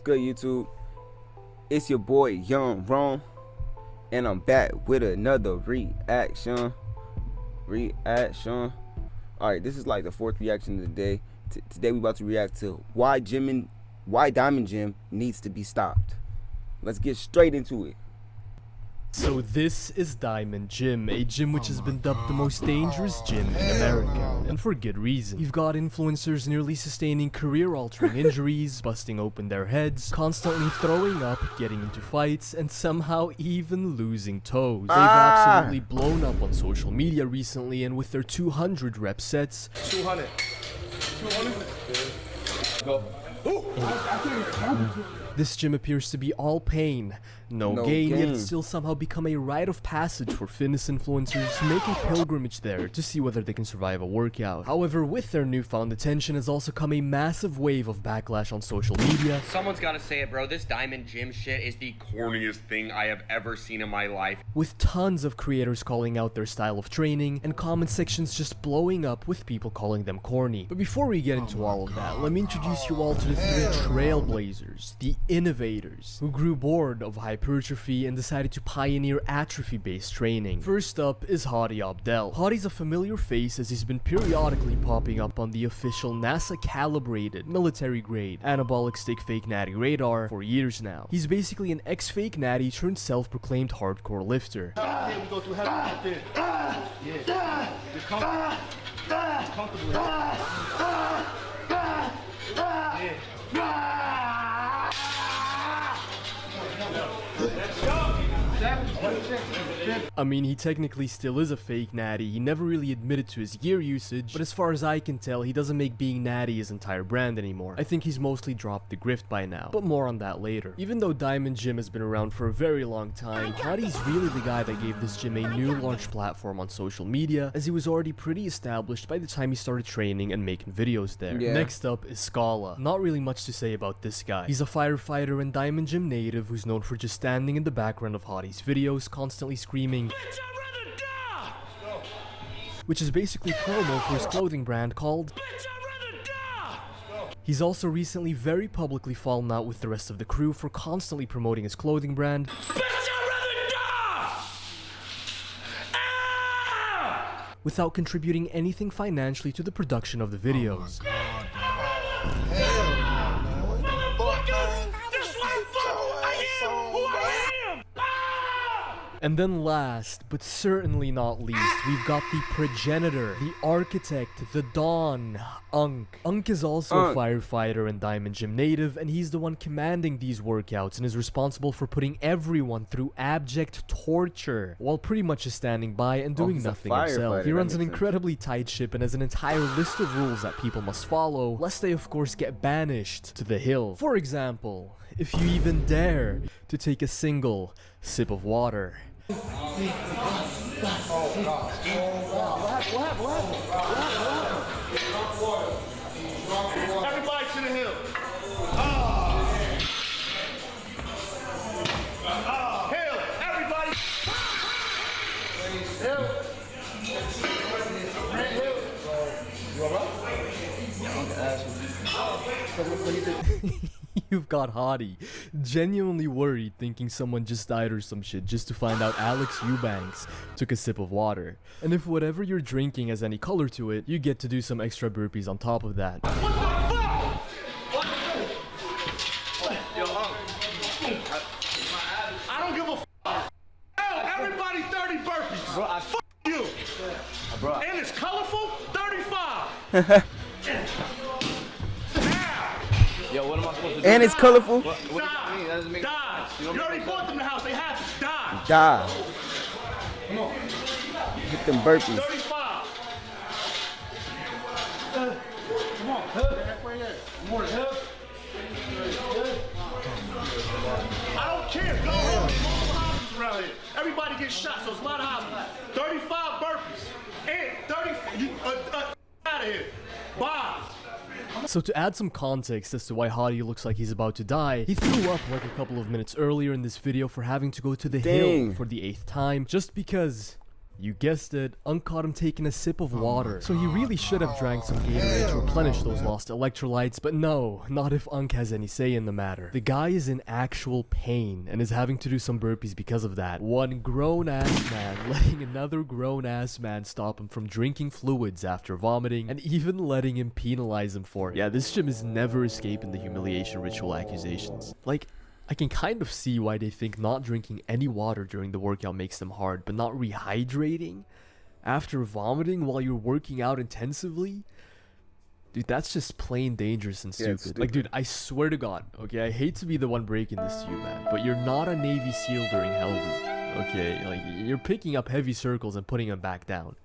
good, YouTube? It's your boy Young Ron, and I'm back with another reaction. Alright, this is like the fourth reaction of the day. Today we about to react to why Diamond Gym needs to be stopped. Let's get straight into it. So this is Diamond Gym, a gym which has been dubbed the most dangerous gym in America, and for good reason. You've got influencers nearly sustaining career-altering injuries, busting open their heads, constantly throwing up, getting into fights, and somehow even losing toes. They've absolutely blown up on social media recently, and with their 200 rep sets, 200. Go. This gym appears to be all pain, no gain, yet it's still somehow become a rite of passage for fitness influencers to make a pilgrimage there to see whether they can survive a workout. However, with their newfound attention has also come a massive wave of backlash on social media. Someone's gotta say it, bro. This Diamond Gym shit is the corniest thing I have ever seen in my life. With tons of creators calling out their style of training, and comment sections just blowing up with people calling them corny. But before we get into all of that, let me introduce you all to the three trailblazers, the innovators, who grew bored of hypertrophy and decided to pioneer atrophy-based training. First up is Hadi Abdel. Hadi's a familiar face as he's been periodically popping up on the official NASA-calibrated, military-grade, anabolic stick fake natty radar for years now. He's basically an ex-fake natty turned self-proclaimed hardcore lifter. We go through heavy out there. Yeah. Just comfortable. I mean, he technically still is a fake natty. He never really admitted to his gear usage, but as far as I can tell, he doesn't make being natty his entire brand anymore. I think he's mostly dropped the grift by now, but more on that later. Even though Diamond Gym has been around for a very long time, Hadi's really the guy that gave this gym a new large platform on social media, as he was already pretty established by the time he started training and making videos there. Next up is Scala. Not really much to say about this guy. He's a firefighter and Diamond Gym native who's known for just standing in the background of Hadi's videos, constantly screaming, "Bitch, I'd rather die!" Which is basically promo for his clothing brand called "Bitch, I'd rather die!" He's also recently very publicly fallen out with the rest of the crew for constantly promoting his clothing brand, "Bitch, I'd rather die!" without contributing anything financially to the production of the videos. And then last, but certainly not least, we've got the progenitor, the architect, the Don, Unk. Unk is also a firefighter and Diamond Gym native, and he's the one commanding these workouts and is responsible for putting everyone through abject torture, while pretty much just standing by and doing nothing himself. He runs an incredibly tight ship and has an entire list of rules that people must follow, lest they of course get banished to the hill. For example, if you even dare to take a single sip of water. Everybody to the hill. Hill, everybody. Hill. You alright? You've got Hadi, genuinely worried, thinking someone just died or some shit, just to find out Alex Eubanks took a sip of water. And if whatever you're drinking has any color to it, you get to do some extra burpees on top of that. What the fuck? Yo, I don't give a fuck. Everybody 30 burpees. Bro, fuck you. Bro. And it's colorful. 35. Yo, what am I supposed to do? And it's colorful. Die. Die. You already bought them the house. They have to die. Die. Come on. Hit them burpees. 35. Come on. More I don't care. Go home. There's multiple hospitals around here. Everybody gets shot, so it's a lot of hospitals. 35 burpees. And 30. Out of here. Bye. So to add some context as to why Hadi looks like he's about to die, he threw up like a couple of minutes earlier in this video for having to go to the hill for the 8th time, just because You guessed it, Unk caught him taking a sip of water. So he really should have drank some Gatorade to replenish those lost electrolytes, but no, not if Unk has any say in the matter. The guy is in actual pain and is having to do some burpees because of that. One grown-ass man letting another grown-ass man stop him from drinking fluids after vomiting, and even letting him penalize him for it. Yeah, this gym is never escaping the humiliation ritual accusations. Like, I can kind of see why they think not drinking any water during the workout makes them hard, but not rehydrating after vomiting while you're working out intensively? Dude, that's just plain dangerous and stupid. Yeah, stupid. Like, dude, I swear to God, okay, I hate to be the one breaking this to you, man, but you're not a Navy SEAL during Hell Week, okay? Like, you're picking up heavy circles and putting them back down.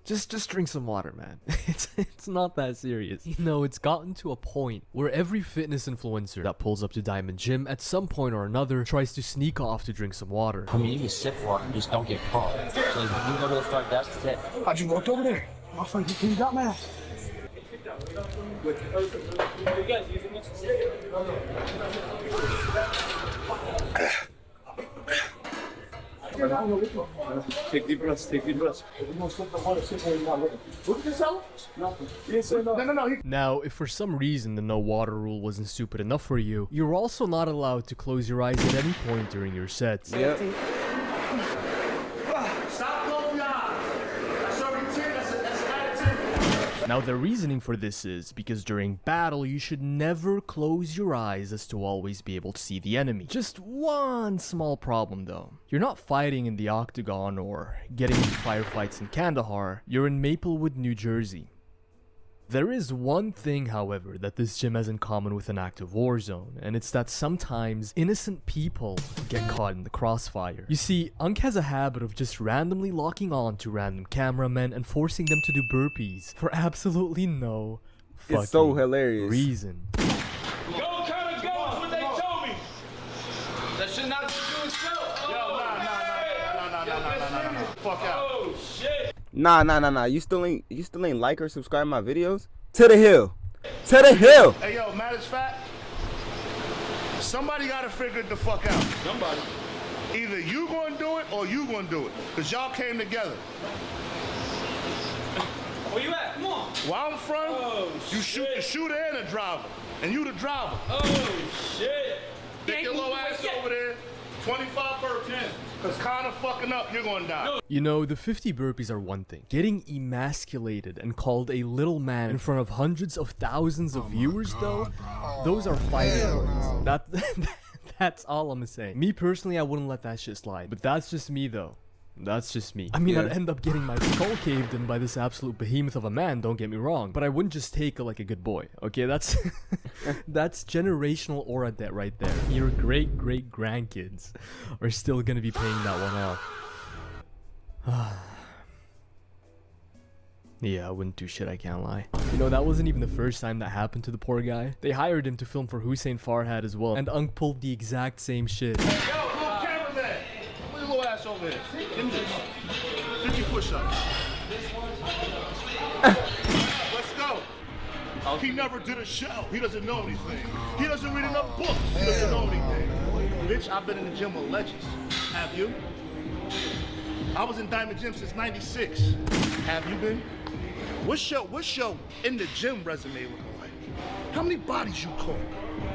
Just drink some water, man. It's not that serious. You know, it's gotten to a point where every fitness influencer that pulls up to Diamond Gym at some point or another tries to sneak off to drink some water. I mean, you can sip water, just don't get caught. So if you go to the front desk, that's it. How'd you walk over there? My friend, you got mad. Take deep breaths, take deep breaths. No. Now, if for some reason the no water rule wasn't stupid enough for you, you're also not allowed to close your eyes at any point during your sets. Yep. Stop closing your eyes. That's already 10. That's out of 10. Now, the reasoning for this is because during battle, you should never close your eyes as to always be able to see the enemy. Just one small problem though. You're not fighting in the octagon or getting into firefights in Kandahar. You're in Maplewood, New Jersey. There is one thing, however, that this gym has in common with an active war zone, and it's that sometimes innocent people get caught in the crossfire. You see, Unk has a habit of just randomly locking on to random cameramen and forcing them to do burpees for absolutely no fucking It's so hilarious. reason. Go kind of go is what they told me. That should not be doing so. Yo, nah. Fuck out. Oh, shit. Nah. You still ain't like or subscribe my videos? To the hill. To the hill. Hey, yo, matter of fact, somebody got to figure it the fuck out. Somebody. Either you gonna do it or you gonna do it. Because y'all came together. Where you at? Come on. Where I'm from, Oh, you shoot the shit. shooter and the driver. And you the driver. Oh, shit. Take your little ass over there. 25 burpees. Because kind of fucking up, you're gonna die. You know, the 50 burpees are one thing. Getting emasculated and called a little man in front of hundreds of thousands of viewers, though, those are fighting words. That's all I'm saying. Me personally, I wouldn't let that shit slide. But that's just me, though. That's just me. I mean, Yeah. I'd end up getting my skull caved in by this absolute behemoth of a man, don't get me wrong. But I wouldn't just take it like a good boy, okay? That's that's generational aura debt right there. Your great-great-grandkids are still gonna be paying that one off. Yeah, I wouldn't do shit, I can't lie. You know, that wasn't even the first time that happened to the poor guy. They hired him to film for Hussein Farhad as well, and Unk pulled the exact same shit. Yo, little cameraman. Put your little ass over here. Give me this. 50 push-ups. Let's go. He never did a show. He doesn't know anything. He doesn't read enough books. He doesn't know anything. Bitch, I've been in the gym with legends. Have you? I was in Diamond Gym since '96. Have you been? What's your in the gym resume looking like? How many bodies you caught?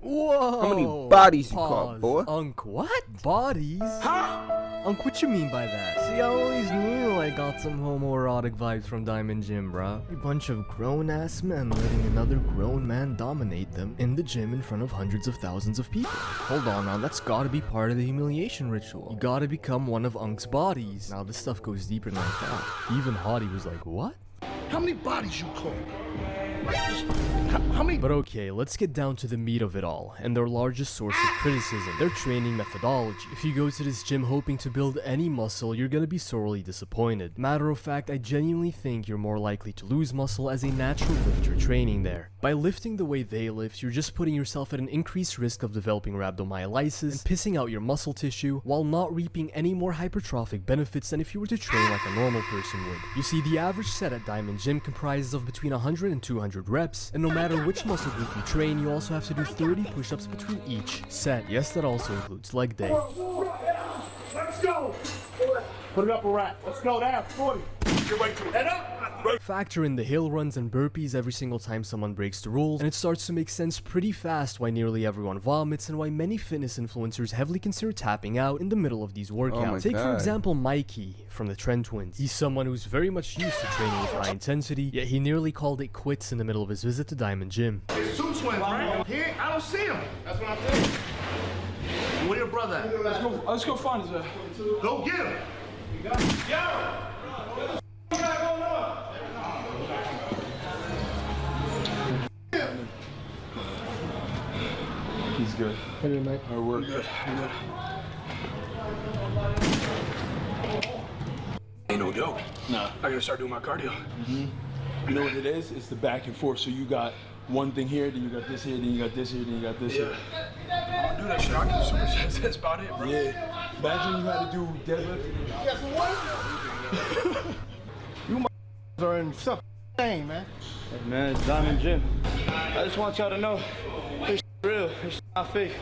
Whoa! How many bodies you Pause. caught, boy? Unk, what? Bodies? Huh? Unk, what you mean by that? See, I always knew I got some homoerotic vibes from Diamond Gym, bruh. A bunch of grown-ass men letting another grown man dominate them in the gym in front of hundreds of thousands of people. Hold on now, that's gotta be part of the humiliation ritual. You gotta become one of Unk's bodies. Now, this stuff goes deeper than I thought. Even Hottie was like, what? How many bodies you caught? How many? But okay, let's get down to the meat of it all, and their largest source of criticism, their training methodology. If you go to this gym hoping to build any muscle, you're gonna be sorely disappointed. Matter of fact, I genuinely think you're more likely to lose muscle as a natural lifter training there. By lifting the way they lift, you're just putting yourself at an increased risk of developing rhabdomyolysis and pissing out your muscle tissue, while not reaping any more hypertrophic benefits than if you were to train like a normal person would. You see, the average set at Diamond Gym comprises of between 100 and 200 reps, and no matter which muscle group you train, you also have to do 30 push-ups between each set. Yes, that also includes leg day. Let's go. Put it up a rack. Let's go down. 40. Get right to it. Head up. Factor in the hill runs and burpees every single time someone breaks the rules, and it starts to make sense pretty fast why nearly everyone vomits and why many fitness influencers heavily consider tapping out in the middle of these workouts. Take for example Mikey from the Trend Twins. He's someone who's very much used to training with high intensity, yet he nearly called it quits in the middle of his visit to Diamond Gym. It's two twins, right? Here, I don't see him. That's what I'm saying. Where your brother at? Let's go find his ass. Go get him. Yo! He's good. How you, mate? Our work. Good. Ain't no joke. Nah. I gotta start doing my cardio. You know what it is? It's the back and forth. So you got one thing here, then you got this here, then you got this here, then you got this here. I don't do that shit. I can do supersets. That's about it, bro. Yeah. Imagine you had to do deadlift. You are in stuff thing, man. Hey man, it's Diamond Gym. I just want y'all to know, this real, it's not fake.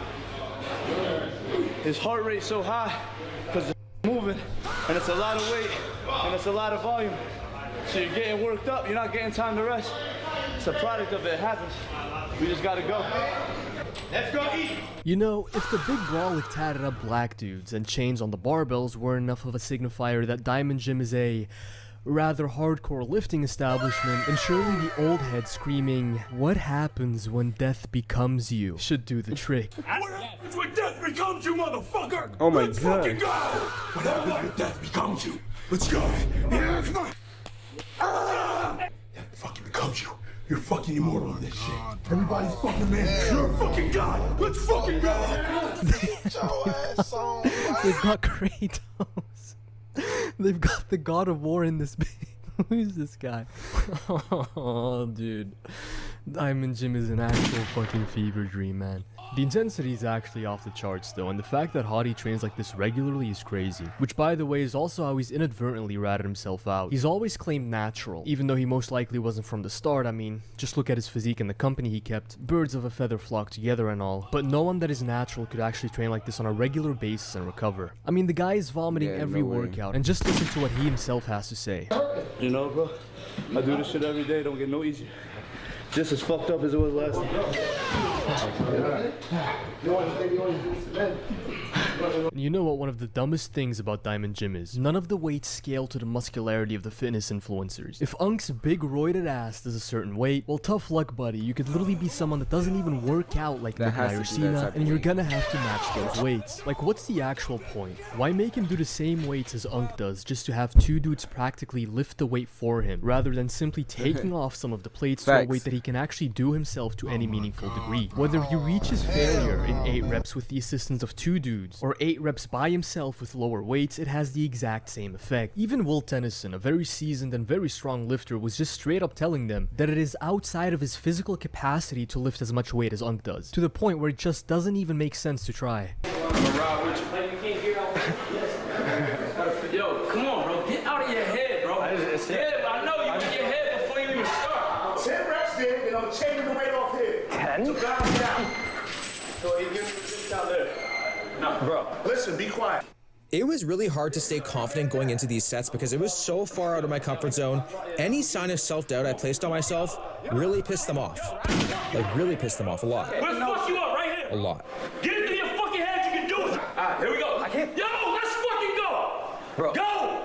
His heart rate's so high, because it's moving, and it's a lot of weight, and it's a lot of volume. So you're getting worked up, you're not getting time to rest. It's a product of it, it happens. We just gotta go. Let's go eat! You know, if the big brolic tatted up black dudes and chains on the barbells were enough of a signifier that Diamond Gym is a rather hardcore lifting establishment, and surely the old head screaming, "What happens when death becomes you?" should do the trick. What happens when death becomes you, motherfucker? Oh my Let's God. fucking go! What happens when death becomes you? Let's go! Yeah, come on! Death fucking becomes you. You're fucking immortal on this shit. Everybody's fucking man. You're a fucking god. Let's fucking go! They've got Kratos. They've got the God of War in this bit. Who's this guy? Oh, dude. Diamond Gym is an actual fucking fever dream, man. The intensity is actually off the charts though, and the fact that Hottie trains like this regularly is crazy. Which, by the way, is also how he's inadvertently ratted himself out. He's always claimed natural, even though he most likely wasn't from the start. I mean, just look at his physique and the company he kept. Birds of a feather flock together and all. But no one that is natural could actually train like this on a regular basis and recover. I mean, the guy is vomiting every workout, and just listen to what he himself has to say. You know, bro, I do this shit every day, don't get no easier. Just as fucked up as it was last time. And you know what one of the dumbest things about Diamond Gym is? None of the weights scale to the muscularity of the fitness influencers. If Unk's big roided ass does a certain weight, well, tough luck, buddy. You could literally be someone that doesn't even work out like Cena, and you're gonna have to match those weights. Like, what's the actual point? Why make him do the same weights as Unk does just to have two dudes practically lift the weight for him, rather than simply taking off some of the plates to a weight that he can actually do himself to any meaningful degree? Whether he reaches failure in 8 reps with the assistance of 2 dudes, or 8 reps by himself with lower weights, it has the exact same effect. Even Will Tennyson, a very seasoned and very strong lifter, was just straight up telling them that it is outside of his physical capacity to lift as much weight as Unk does, to the point where it just doesn't even make sense to try. Yo, come on, bro. Get out of your head, bro. I know you in your head before you even start. 10 reps there, and I'm changing the weight off here. 10? So down. So you give me this down there. No, bro. Listen, be quiet. It was really hard to stay confident going into these sets because it was so far out of my comfort zone. Any sign of self-doubt I placed on myself really pissed them off. Like, really pissed them off a lot. We'll fuck you up right here. A lot. Get it in your fucking head, you can do it. Alright, here we go. I can't. Yo, let's fucking go. Bro. Go.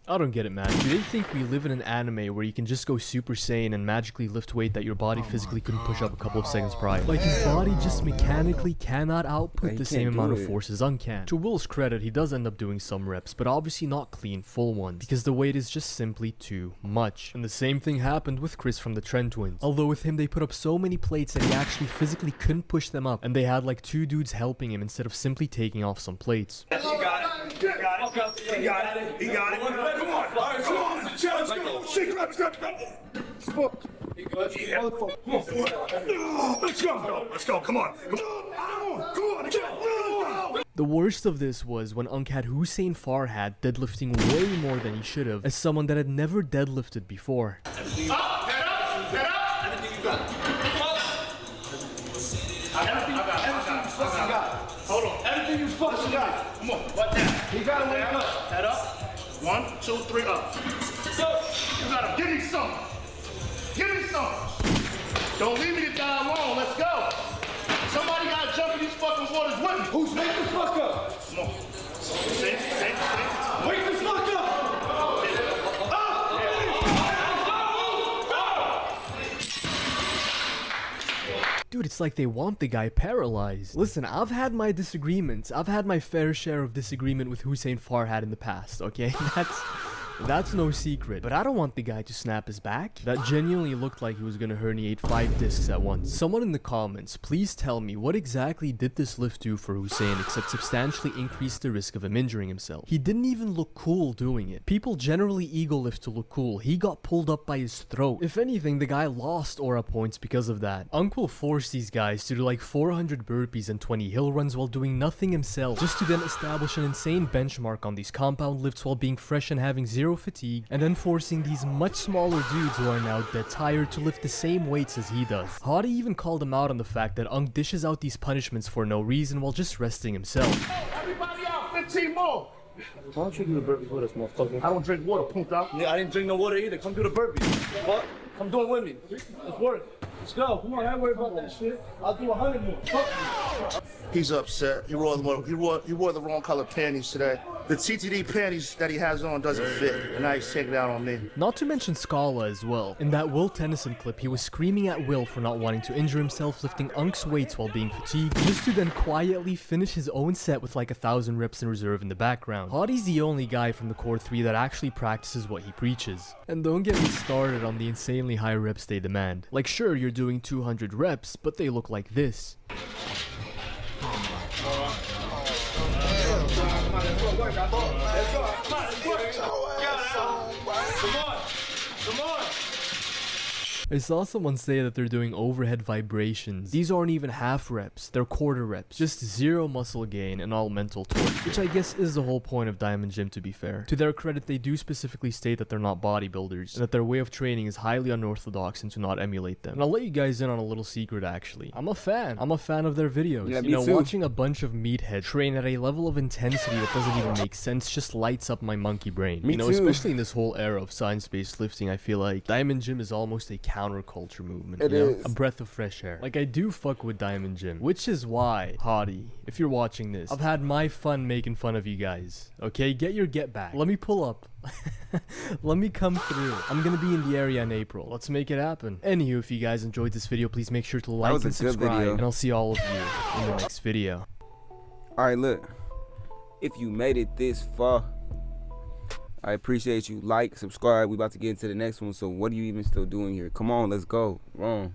I don't get it, man. Do they think we live in an anime where you can just go Super Saiyan and magically lift weight that your body physically couldn't push up a couple of seconds prior? Like, his body just mechanically cannot output the same amount of force as Unk can. To Will's credit, he does end up doing some reps, but obviously not clean full ones, because the weight is just simply too much. And the same thing happened with Chris from the Trend Twins. Although with him, they put up so many plates that he actually physically couldn't push them up, and they had like 2 dudes helping him instead of simply taking off some plates. You got it. You got it. He got it. He got it. Come on. Come on. Let's go. Let's go. Come on. The worst of this was when Unk had Hussein Farhad deadlifting way more than he should have, as someone that had never deadlifted before. Up, head up, head up. Everything you got. I got it. Hold on. Everything Heavy you fucking got. Come on, butt down. He gotta wake up. Head up. 1, 2, 3, up. You gotta give me some. Give me some. Don't leave me to die alone. Let's go. Somebody gotta jump in these fucking waters with me. Who's wake the fuck up? Come on. Sit. Wake the fuck up! Dude, it's like they want the guy paralyzed. Listen, I've had my disagreements. I've had my fair share of disagreement with Hussein Farhad in the past, okay? That's no secret. But I don't want the guy to snap his back. That genuinely looked like he was gonna herniate 5 discs at once. Someone in the comments, please tell me what exactly did this lift do for Hussein except substantially increase the risk of him injuring himself. He didn't even look cool doing it. People generally ego lift to look cool. He got pulled up by his throat. If anything, the guy lost aura points because of that. Unc will force these guys to do like 400 burpees and 20 hill runs while doing nothing himself, just to then establish an insane benchmark on these compound lifts while being fresh and having zero fatigue, and then forcing these much smaller dudes who are now dead tired to lift the same weights as he does. Hadi even called him out on the fact that Unc dishes out these punishments for no reason while just resting himself. Everybody out, 15 more. Why don't you do the burpees with us, motherfucker? I don't drink water, punta. Yeah, I didn't drink no water either. Come do the burpees. What? Come do it with me. Let's work. Let's go. Come on, I ain't worried about that shit. I'll do 100 more. Fuck. He's upset. He wore the wrong color panties today. The TTD panties that he has on doesn't fit, and now he's taking it out on me. Not to mention Scala as well. In that Will Tennyson clip, he was screaming at Will for not wanting to injure himself lifting Unc's weights while being fatigued, just to then quietly finish his own set with like 1,000 reps in reserve in the background. Hadi's the only guy from the core 3 that actually practices what he preaches. And don't get me started on the insanely high reps they demand. Like sure, you're doing 200 reps, but they look like this. Come on. I saw someone say that they're doing overhead vibrations. These aren't even half reps, they're quarter reps. Just zero muscle gain and all mental torque, which I guess is the whole point of Diamond Gym, to be fair. To their credit, they do specifically state that they're not bodybuilders, and that their way of training is highly unorthodox and to not emulate them. And I'll let you guys in on a little secret actually. I'm a fan of their videos. Yeah, you know, too. watching a bunch of meatheads train at a level of intensity that doesn't even make sense just lights up my monkey brain. Me you know, too. especially in this whole era of science-based lifting, I feel like Diamond Gym is almost a counterculture movement. It you know? is. A breath of fresh air. Like I do fuck with Diamond Gym, which is why, Hadi, if you're watching this, I've had my fun making fun of you guys. Okay, get your get back. Let me pull up. Let me come through. I'm gonna be in the area in April. Let's make it happen. Anywho, if you guys enjoyed this video, please make sure to like was a and good subscribe, video. and I'll see all of you in the next video. Alright, look. If you made it this far, I appreciate you. Like, subscribe. We about to get into the next one. So what are you even still doing here? Come on, let's go. Wrong.